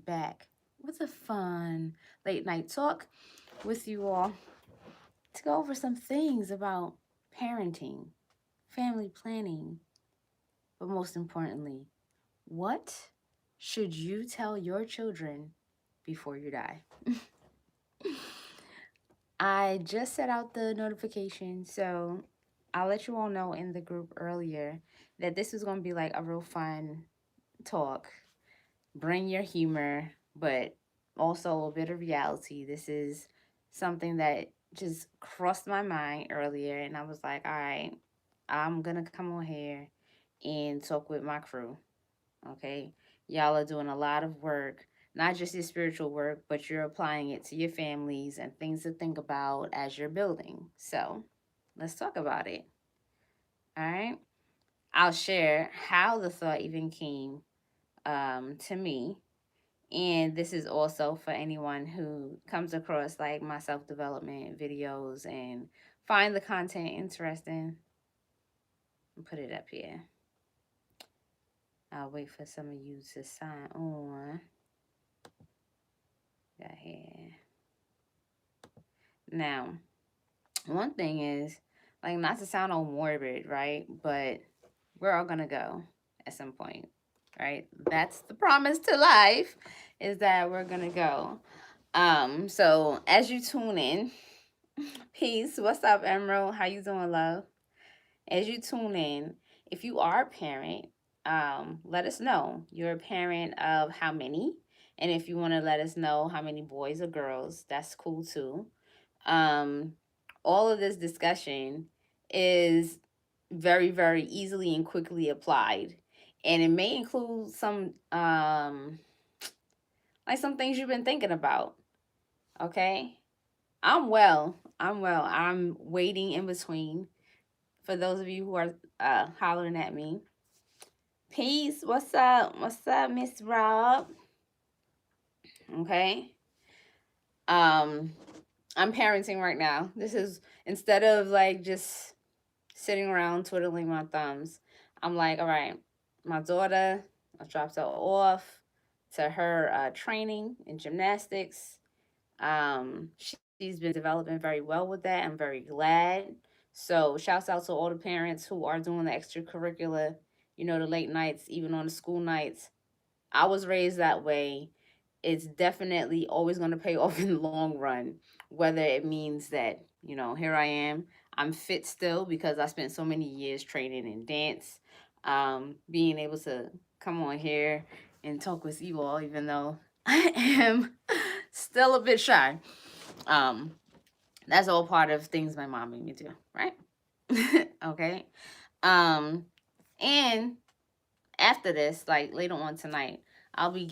back with a fun late night talk with you all to go over some things about parenting, family planning, but most importantly, what should you tell your children before you die? I just set out the notification, so I'll let you all know in the group earlier that this is going to be like a real fun talk. Bring your humor, but also a bit of reality. This is something that just crossed my mind earlier, and I was like, all right, I'm going to come on here and talk with my crew. Okay. Y'all are doing a lot of work, not just your spiritual work, but you're applying it to your families and things to think about as you're building. So let's talk about it. All right. I'll share how the thought even came to me. And this is also for anyone who comes across like my self development videos and find the content interesting. I'll put it up here. I'll wait for some of you to sign on. Got here. Now, one thing is, like, not to sound all morbid, right? But we're all gonna go at some point, right? That's the promise to life, is that we're gonna go. So as you tune in, peace. What's up, Emerald? How you doing, love? As you tune in, if you are a parent, let us know. You're a parent of how many? And if you want to let us know how many boys or girls, that's cool too. um, all of this discussion is very, very easily and quickly applied. And it may include some, like some things you've been thinking about. Okay. I'm well. I'm well. I'm waiting in between for those of you who are hollering at me. Peace. What's up? What's up, Miss Rob? Okay. Um, I'm parenting right now. This is instead of like just sitting around twiddling my thumbs. I'm like, all right, my daughter, I dropped her off to her training in gymnastics. She's been developing very well with that. I'm very glad. So, shouts out to all the parents who are doing the extracurricular, the late nights, even on the school nights. I was raised that way. It's definitely always going to pay off in the long run, whether it means that, here I am. I'm fit still because I spent so many years training in dance. Being able to come on here and talk with you all, even though I am still a bit shy. Um, that's all part of things my mom made me do, right? Okay. Um, and after this, like later on tonight, I'll be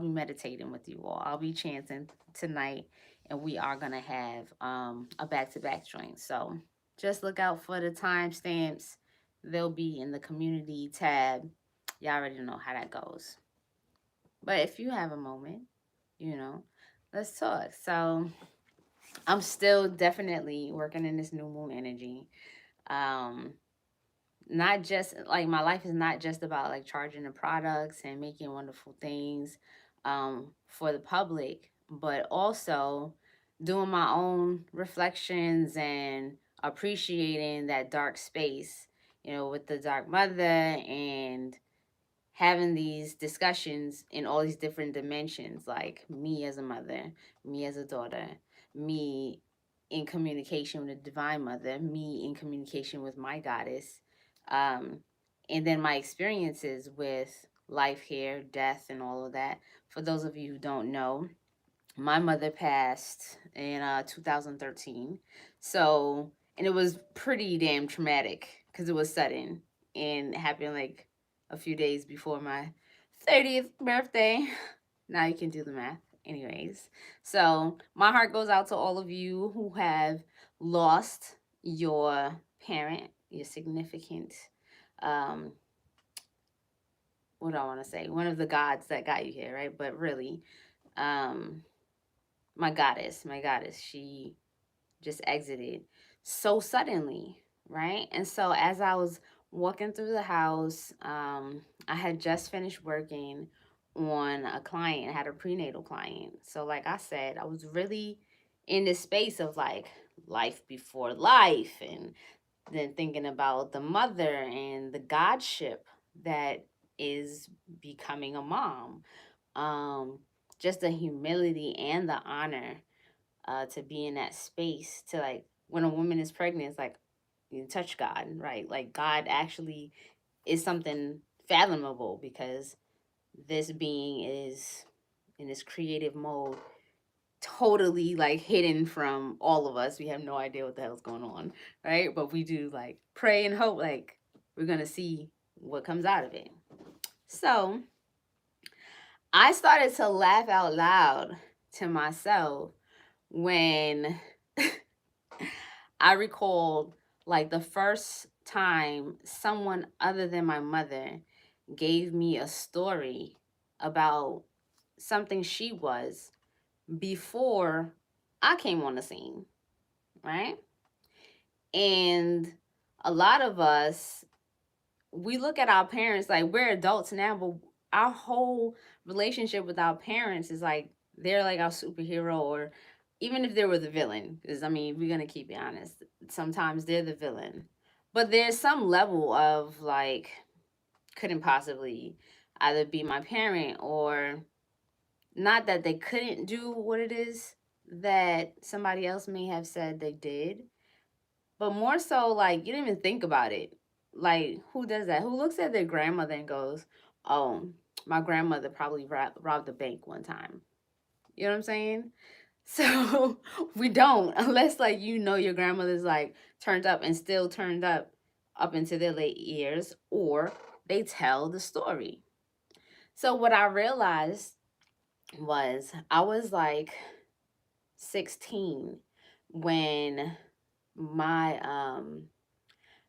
meditating with you all. I'll be chanting tonight, and we are gonna have a back to back joint. So just look out for the timestamps. They'll be in the community tab. Y'all already know how that goes. But if you have a moment, you know, let's talk. So I'm still definitely working in this new moon energy. Um, not just like my life is not just about like charging the products and making wonderful things for the public, but also doing my own reflections and appreciating that dark space, with the dark mother, and having these discussions in all these different dimensions, like me as a mother, me as a daughter, me in communication with the divine mother, me in communication with my goddess, um, and then my experiences with life here, death, and all of that. For those of you who don't know, my mother passed in 2013. So, and it was pretty damn traumatic because it was sudden and happened like a few days before my 30th birthday. Now you can do the math. Anyways, so my heart goes out to all of you who have lost your parent, your significant, um, what do I want to say? One of the gods that got you here, right? But really, um, my goddess, she just exited so suddenly, right? And so as I was walking through the house, I had just finished working on a client, I had a prenatal client. So, like I said, I was really in this space of like life before life, and then thinking about the mother and the godship that is becoming a mom. Um, just the humility and the honor to be in that space to like when a woman is pregnant, it's like you touch God, right? Like God actually is something fathomable because this being is in this creative mode, totally like hidden from all of us. We have no idea what the hell's going on, right? But we do like pray and hope like we're gonna see what comes out of it. So I started to laugh out loud to myself when I recalled like the first time someone other than my mother gave me a story about something she was before I came on the scene, right? And a lot of us, we look at our parents like we're adults now, but our whole relationship with our parents is like they're like our superhero, or even if they were the villain, because I mean, we're gonna keep it honest. Sometimes they're the villain, but there's some level of like couldn't possibly either be my parent or not that they couldn't do what it is that somebody else may have said they did, but more so like you didn't even think about it. Like who does that? Who looks at their grandmother and goes, "Oh, my grandmother probably robbed a bank one time." You know what I'm saying? So we don't, unless like you know your grandmother's like turned up and still turned up into their late years, or they tell the story. So what I realized was I was like 16 when my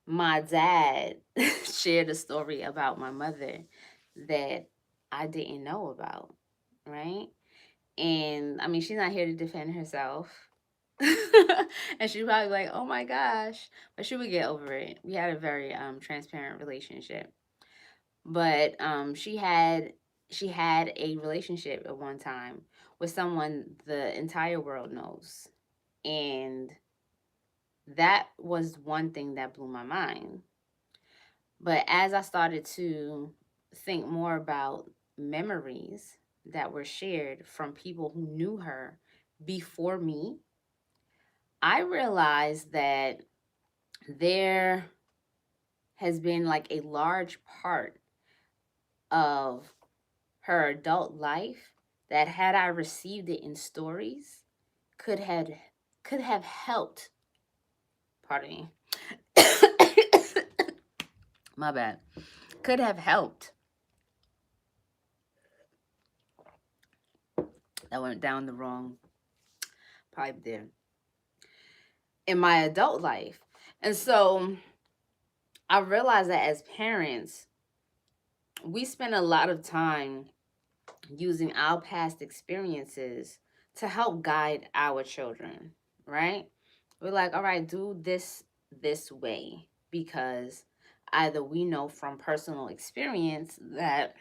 my dad shared a story about my mother that I didn't know about, right? And I mean, she's not here to defend herself. And she's probably like, "Oh my gosh," but she would get over it. We had a very transparent relationship. But she had a relationship at one time with someone the entire world knows. And that was one thing that blew my mind. But as I started to think more about memories that were shared from people who knew her before me, I realized that there has been like a large part of her adult life that had I received it in stories could have helped, pardon me. My bad. Could have helped. That went down the wrong pipe there. In my adult life. And so I realized that as parents, we spend a lot of time using our past experiences to help guide our children, right? We're like, all right, do this way because either we know from personal experience that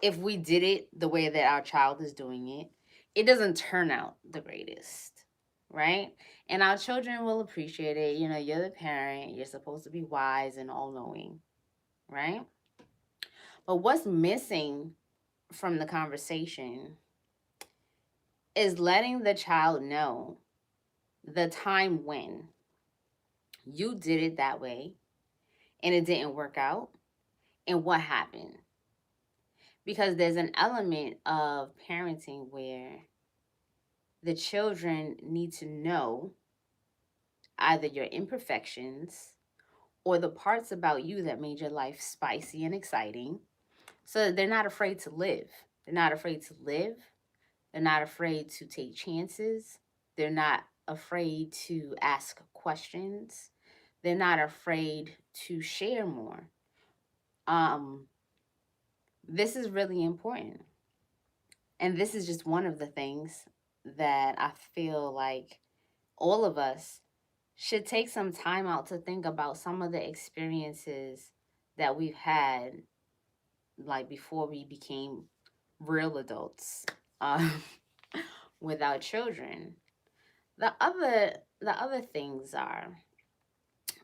if we did it the way that our child is doing it, it doesn't turn out the greatest, right? And our children will appreciate it. You know, you're the parent, you're supposed to be wise and all knowing, right? But what's missing from the conversation is letting the child know the time when you did it that way and it didn't work out and what happened. Because there's an element of parenting where the children need to know either your imperfections or the parts about you that made your life spicy and exciting so that they're not afraid to live. They're not afraid to live. They're not afraid to take chances. They're not afraid to ask questions. They're not afraid to share more. Um, this is really important. And this is just one of the things that I feel like all of us should take some time out to think about some of the experiences that we've had like before we became real adults, um, without children. The other things are,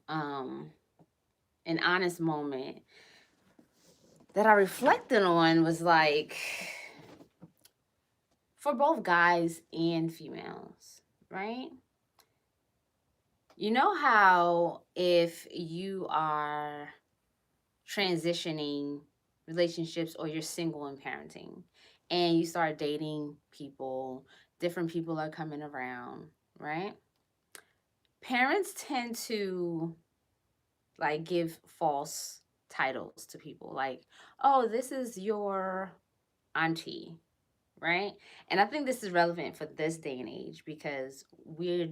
um, an honest moment that I reflected on was like, for both guys and females, right? You know how if you are transitioning relationships or you're single and parenting and you start dating people, different people are coming around, right? Parents tend to like give false titles to people like, oh, this is your auntie, right? And I think this is relevant for this day and age because we're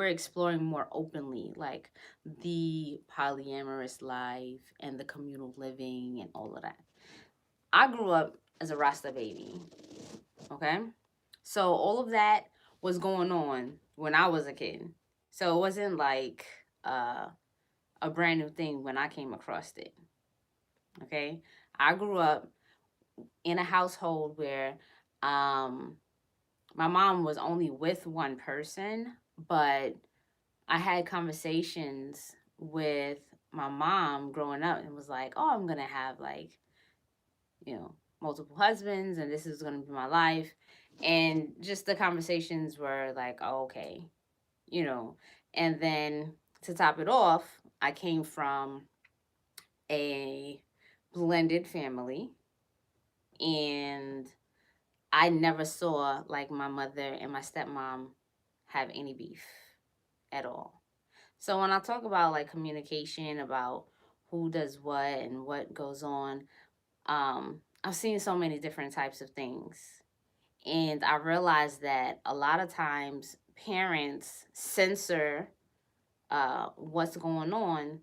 exploring more openly like the polyamorous life and the communal living and all of that. I grew up as a Rasta baby, okay? So all of that was going on when I was a kid. So it wasn't like a brand new thing when I came across it, okay? I grew up in a household where um my mom was only with one person, but I had conversations with my mom growing up and was like, oh, I'm going to have like, multiple husbands and this is going to be my life. And just the conversations were like, oh, okay, you know. And then to top it off, I came from a blended family and I never saw like my mother and my stepmom have any beef at all. So when I talk about like communication, about who does what and what goes on, I've seen so many different types of things. And I realized that a lot of times parents censor what's going on,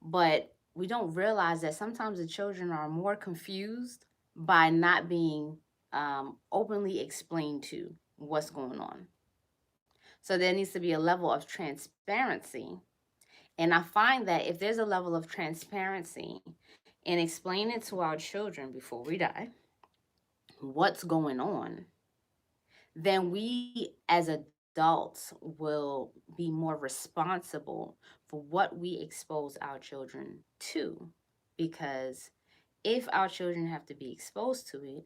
but we don't realize that sometimes the children are more confused by not being openly explained to what's going on. So there needs to be a level of transparency. And I find that if there's a level of transparency and explain it to our children before we die, what's going on, then we as adults will be more responsible for what we expose our children to. Because if our children have to be exposed to it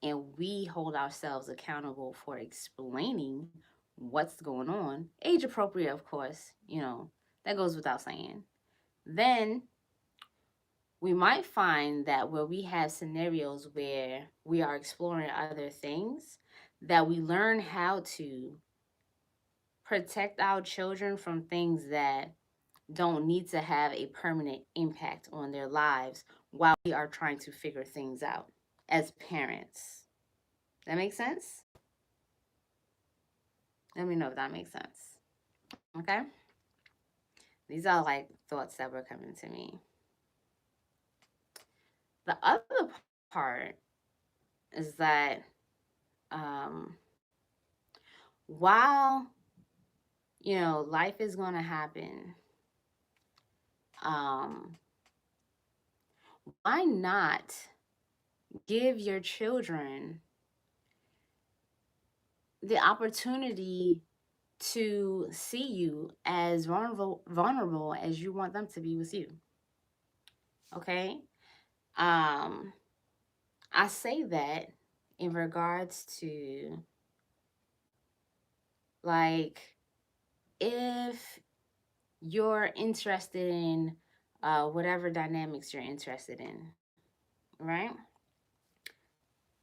and we hold ourselves accountable for explaining what's going on, age appropriate, of course, that goes without saying, then we might find that where we have scenarios where we are exploring other things, that we learn how to protect our children from things that don't need to have a permanent impact on their lives while we are trying to figure things out as parents. That makes sense? Let me know if that makes sense. Okay? These are like thoughts that were coming to me. The other part is that um, while life is going to happen, um, why not give your children the opportunity to see you as vulnerable as you want them to be with you? Okay? Um, I say that in regards to like if you're interested in whatever dynamics you're interested in, right?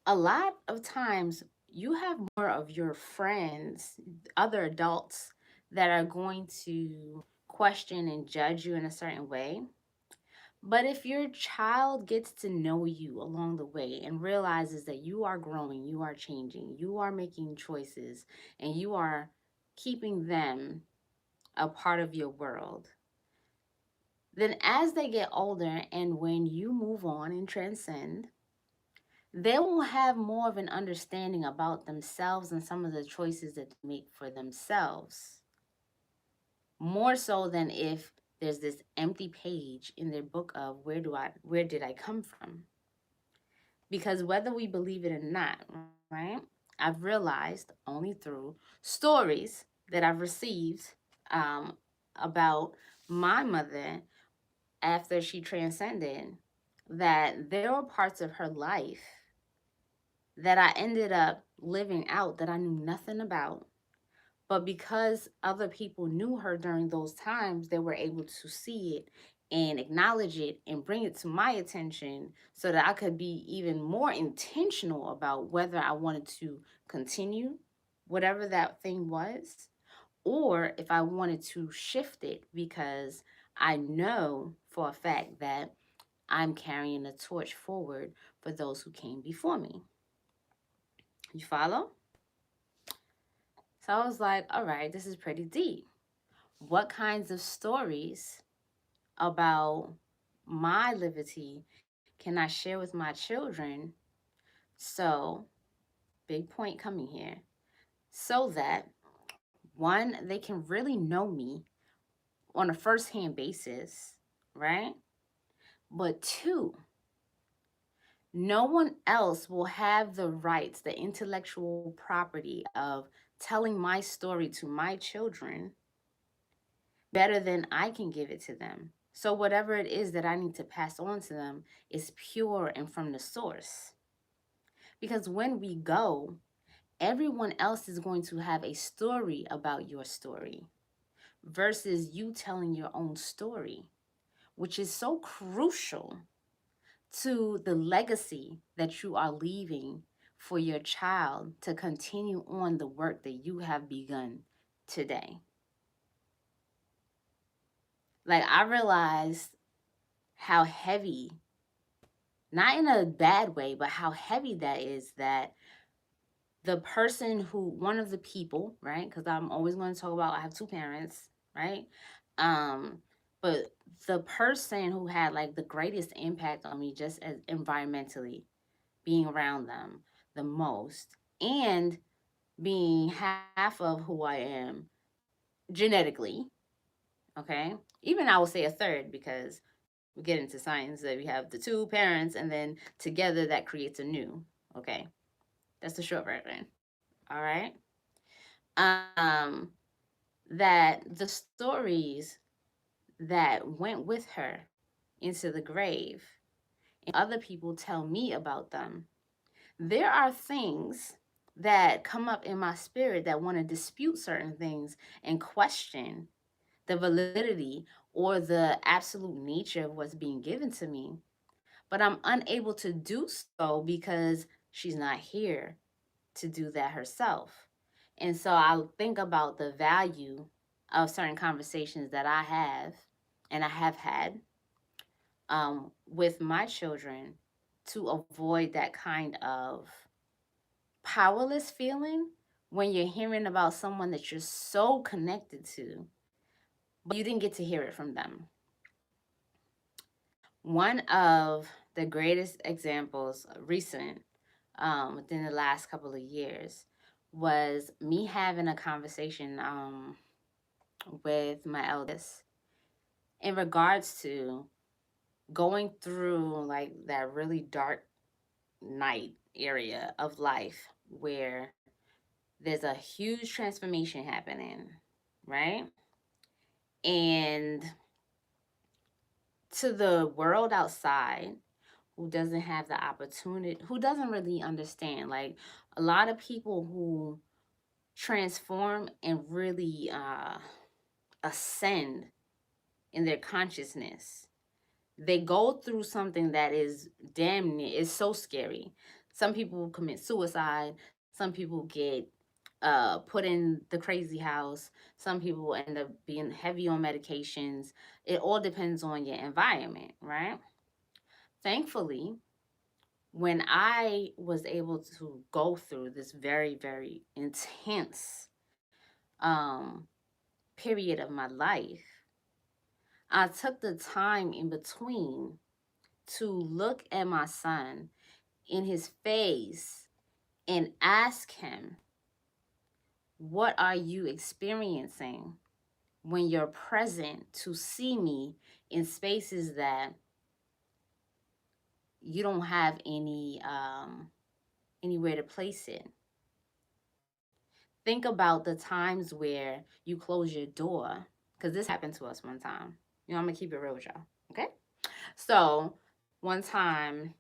A lot of times you have more of your friends, other adults, that are going to question and judge you in a certain way. But if your child gets to know you along the way and realizes that you are growing, you are changing, you are making choices, and you are keeping them a part of your world, then as they get older and when you move on and transcend, they will have more of an understanding about themselves and some of the choices that they make for themselves. More so than if there's this empty page in their book of where did I come from? Because whether we believe it or not, right? I've realized only through stories that I've received um, about my mother after she transcended, that there were parts of her life that I ended up living out that I knew nothing about. But because other people knew her during those times, they were able to see it and acknowledge it and bring it to my attention so that I could be even more intentional about whether I wanted to continue whatever that thing was, or if I wanted to shift it, because I know for a fact that I'm carrying a torch forward for those who came before me. You follow? So I was like, all right, this is pretty deep. What kinds of stories about my liberty can I share with my children? So, big point coming here. So that one, they can really know me on a first hand basis, right? But two, no one else will have the rights, the intellectual property of telling my story to my children better than I can give it to them. So, whatever it is that I need to pass on to them is pure and from the source. Because when we go, everyone else is going to have a story about your story versus you telling your own story, which is so crucial to the legacy that you are leaving for your child to continue on the work that you have begun today. Like, I realized how heavy, not in a bad way, but how heavy that is, that the person who, one of the people, right? Because I'm always going to talk about, I have two parents, right? Um, but the person who had like the greatest impact on me just as environmentally, being around them the most, and being half of who I am genetically, okay? Even I would say a third, because we get into science that we have the two parents and then together that creates a new, okay? That's the short version. All right. Um, that the stories that went with her into the grave and other people tell me about them, there are things that come up in my spirit that want to dispute certain things and question the validity or the absolute nature of what's being given to me. But I'm unable to do so because she's not here to do that herself. And so I think about the value of certain conversations that I have and I have had with my children to avoid that kind of powerless feeling when you're hearing about someone that you're so connected to, but you didn't get to hear it from them. One of the greatest examples, recent, within the last couple of years, was me having a conversation with my eldest in regards to going through like that really dark night area of life where there's a huge transformation happening, right? And to the world outside who doesn't have the opportunity, who doesn't really understand, like a lot of people who transform and really ascend in their consciousness, they go through something that is damn near, it's so scary. Some people commit suicide, some people get put in the crazy house, some people end up being heavy on medications. It all depends on your environment, right? Thankfully, when I was able to go through this very, very intense um period of my life, I took the time in between to look at my son in his face and ask him, what are you experiencing when you're present to see me in spaces that you don't have anywhere to place it. Think about the times where you close your door, because this happened to us one time. I'm gonna keep it real with y'all. Okay. So one time,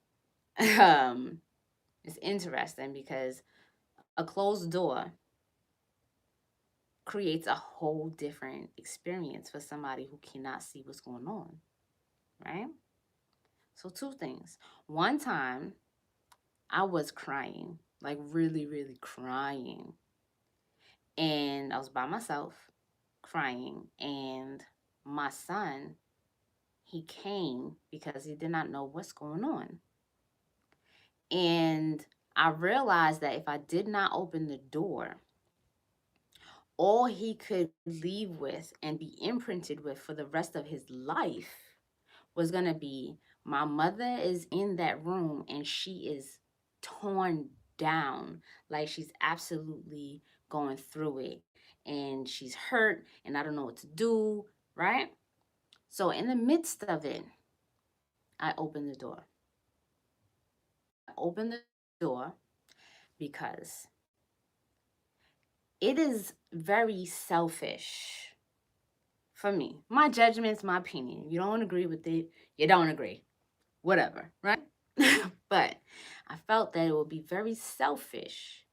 um, it's interesting because a closed door creates a whole different experience for somebody who cannot see what's going on, right? So two things. One time I was crying, like really, really crying. And I was by myself crying. And my son, he came because he did not know what's going on. And I realized that if I did not open the door, all he could leave with and be imprinted with for the rest of his life was going to be, my mother is in that room and she is torn down, like she's absolutely going through it and she's hurt and I don't know what to do, right? So in the midst of it, I opened the door. I opened the door because it is very selfish for me. My judgment's my opinion. You don't agree with it, you don't agree. Whatever, right? But I felt that it would be very selfish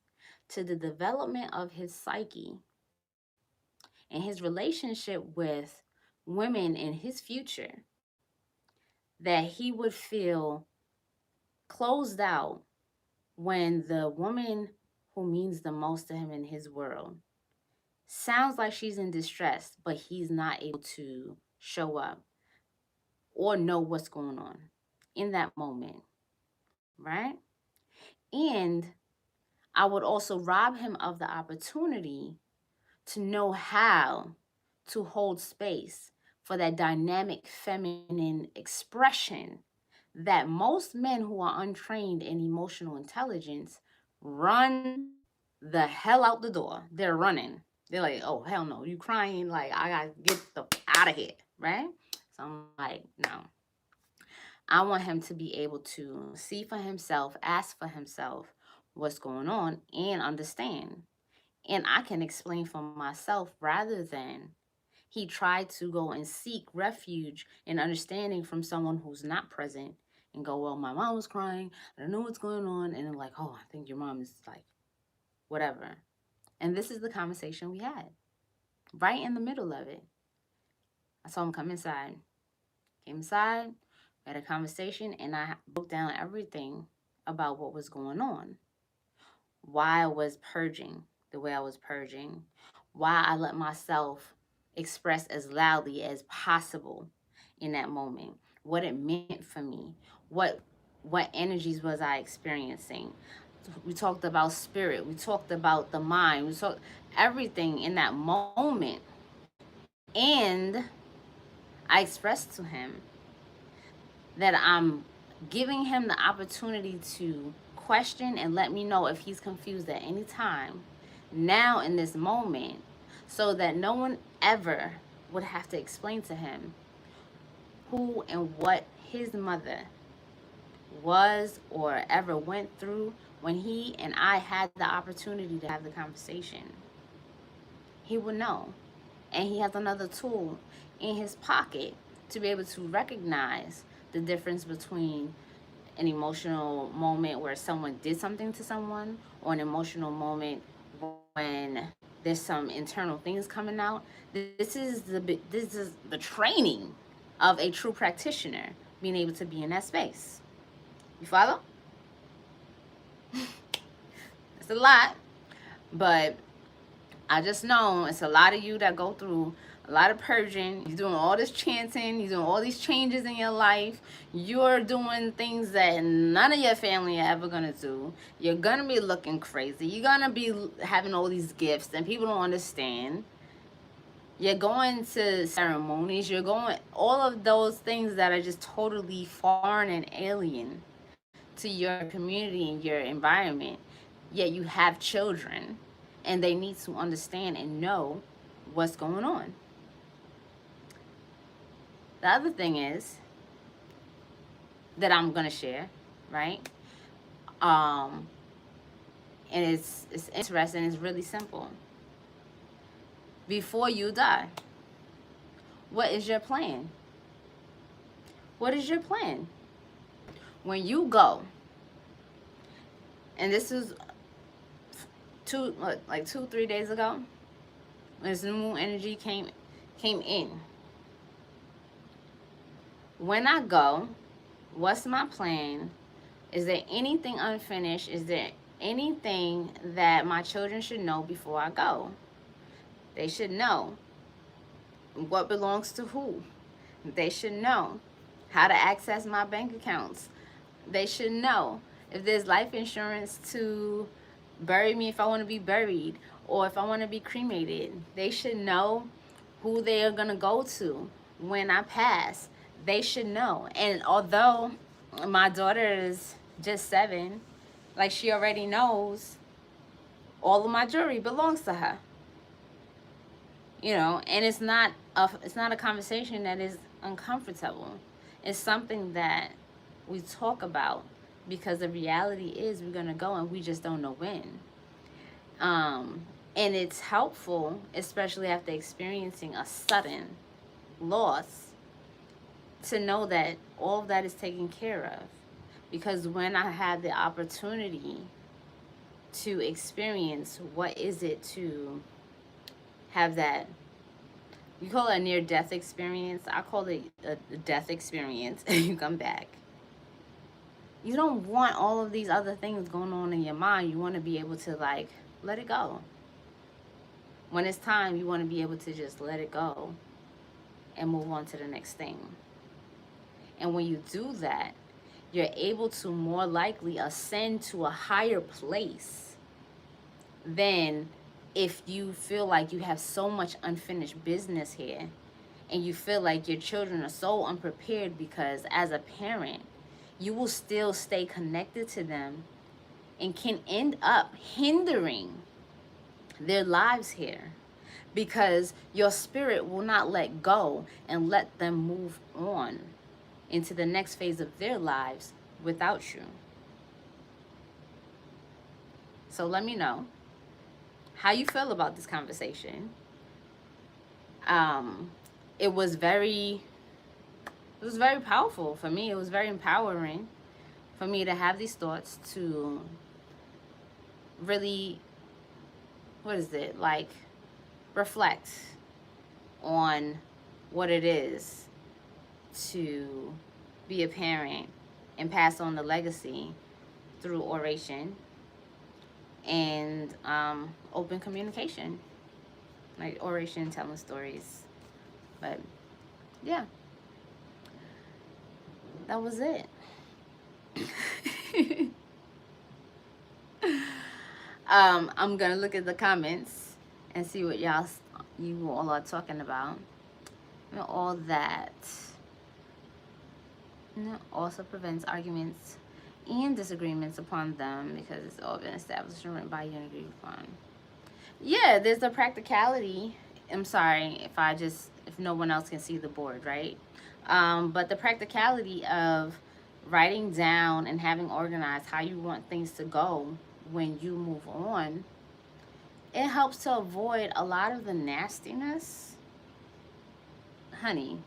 to the development of his psyche and his relationship with women in his future that he would feel closed out when the woman who means the most to him in his world sounds like she's in distress, but he's not able to show up or know what's going on in that moment, right? And I would also rob him of the opportunity to know how to hold space for that dynamic feminine expression that most men who are untrained in emotional intelligence run the hell out the door. They're running. They're like, oh, hell no, you crying? Like, I gotta get the out of here, right? So I'm like, no. I want him to be able to see for himself, ask for himself what's going on, and understand. And I can explain for myself rather than he tried to go and seek refuge and understanding from someone who's not present and go, well, my mom was crying. I don't know what's going on. And they're like, oh, I think your mom is like, whatever. And this is the conversation we had right in the middle of it. I saw him come inside. Came inside, we had a conversation, and I broke down everything about what was going on. Why I was purging the way I was purging. Why I let myself express as loudly as possible in that moment. What it meant for me. What energies was I experiencing. We talked about spirit. We talked about the mind. We talked everything in that moment. And I expressed to him that I'm giving him the opportunity to question and let me know if he's confused at any time now in this moment, so that no one ever would have to explain to him who and what his mother was or ever went through when he and I had the opportunity to have the conversation. He would know. And he has another tool in his pocket to be able to recognize the difference between an emotional moment where someone did something to someone, or an emotional moment when there's some internal things coming out. This is the training of a true practitioner, being able to be in that space. You follow? It's a lot, but I just know it's a lot of you that go through a lot of purging. You're doing all this chanting. You're doing all these changes in your life. You're doing things that none of your family are ever going to do. You're going to be looking crazy. You're going to be having all these gifts and people don't understand. You're going to ceremonies. You're going, all of those things that are just totally foreign and alien to your community and your environment. Yet you have children and they need to understand and know what's going on. The other thing is that I'm going to share right? And it's interesting. It's really simple. Before you die, what is your plan? What is your plan? When you go, and this is 2-3 days ago, when this new moon energy came in. When I go, what's my plan? Is there anything unfinished? Is there anything that my children should know before I go? They should know what belongs to who. They should know how to access my bank accounts. They should know if there's life insurance to bury me if I want to be buried, or if I want to be cremated. They should know who they are going to go to when I pass. They should know. And although my daughter is just 7, like, she already knows all of my jewelry belongs to her. And it's not a conversation that is uncomfortable. It's something that we talk about, because the reality is we're going to go and we just don't know when. And it's helpful, especially after experiencing a sudden loss, to know that all of that is taken care of. Because when I had the opportunity to experience what is it to have that, you call it a near-death experience, I call it a death experience, and you come back. You don't want all of these other things going on in your mind. You want to be able to, like, let it go. When it's time, you want to be able to just let it go and move on to the next thing. And when you do that, you're able to more likely ascend to a higher place than if you feel like you have so much unfinished business here, and you feel like your children are so unprepared, because as a parent, you will still stay connected to them and can end up hindering their lives here, because your spirit will not let go and let them move on into the next phase of their lives without you. So let me know how you feel about this conversation. It was very powerful for me. It was very empowering for me to have these thoughts, to really, reflect on what it is to be a parent and pass on the legacy through oration and open communication, like oration, telling stories. But yeah, that was it. I'm gonna look at the comments and see what you all are talking about. And all that also prevents arguments and disagreements upon them, because it's all been established and written by you and agreed upon. Yeah, there's the practicality. I'm sorry if no one else can see the board, right? But the practicality of writing down and having organized how you want things to go when you move on, it helps to avoid a lot of the nastiness. Honey,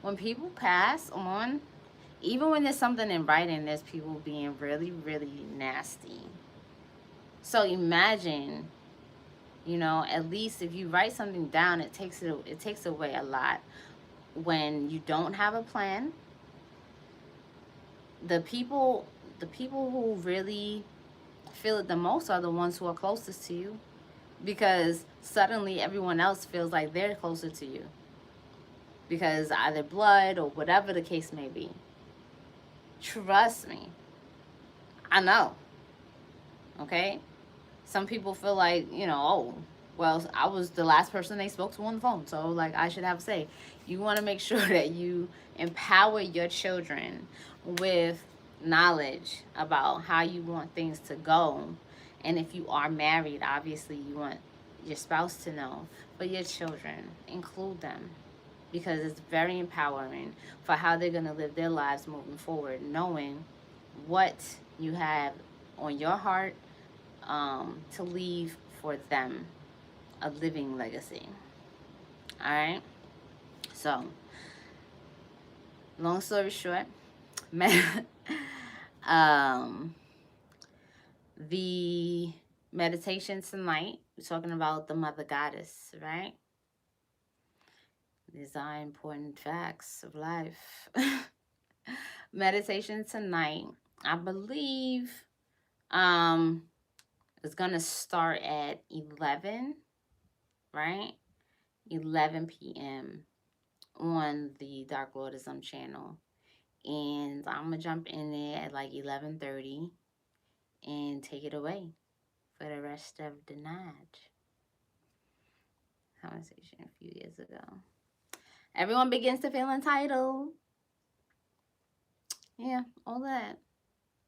when people pass on, even when there's something in writing, there's people being really, really nasty. So imagine, at least if you write something down, it takes away a lot. When you don't have a plan, the people who really feel it the most are the ones who are closest to you, because suddenly everyone else feels like they're closer to you, because either blood or whatever the case may be. Trust me, I know. Okay, some people feel like, oh, well, I was the last person they spoke to on the phone, so, like, I should have a say. You want to make sure that you empower your children with knowledge about how you want things to go. And if you are married, obviously you want your spouse to know, but your children, include them, because it's very empowering for how they're going to live their lives moving forward, knowing what you have on your heart to leave for them, a living legacy. All right. So, long story short, um, the meditation tonight, we're talking about the mother goddess, right? These are important facts of life. Meditation tonight, I believe, um, is gonna start at 11, right? 11 p.m. on the Dark Lordism channel. And I'm gonna jump in there at like 11:30 and take it away for the rest of the night. Conversation a few years ago. Everyone begins to feel entitled. Yeah, all that.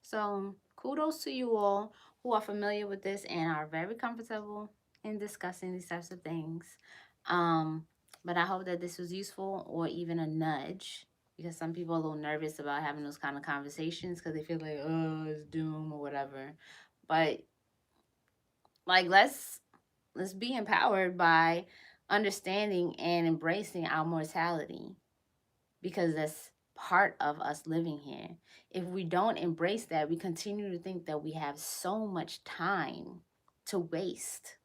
So kudos to you all who are familiar with this and are very comfortable in discussing these types of things. Um, but I hope that this was useful or even a nudge, because some people are a little nervous about having those kind of conversations because they feel like, oh, it's doom or whatever. But like, let's be empowered by understanding and embracing our mortality, because that's part of us living here. If we don't embrace that, we continue to think that we have so much time to waste,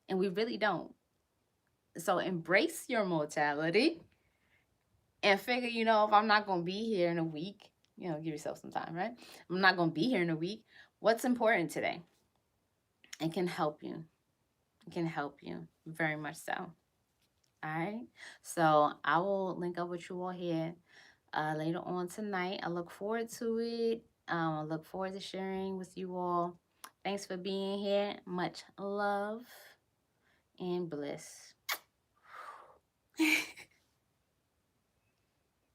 and we really don't. So embrace your mortality and figure, if I'm not going to be here in a week, give yourself some time, right? I'm not going to be here in a week. What's important today? It can help you. It can help you very much so. All right. So I will link up with you all here later on tonight. I look forward to it. I look forward to sharing with you all. Thanks for being here. Much love and bliss.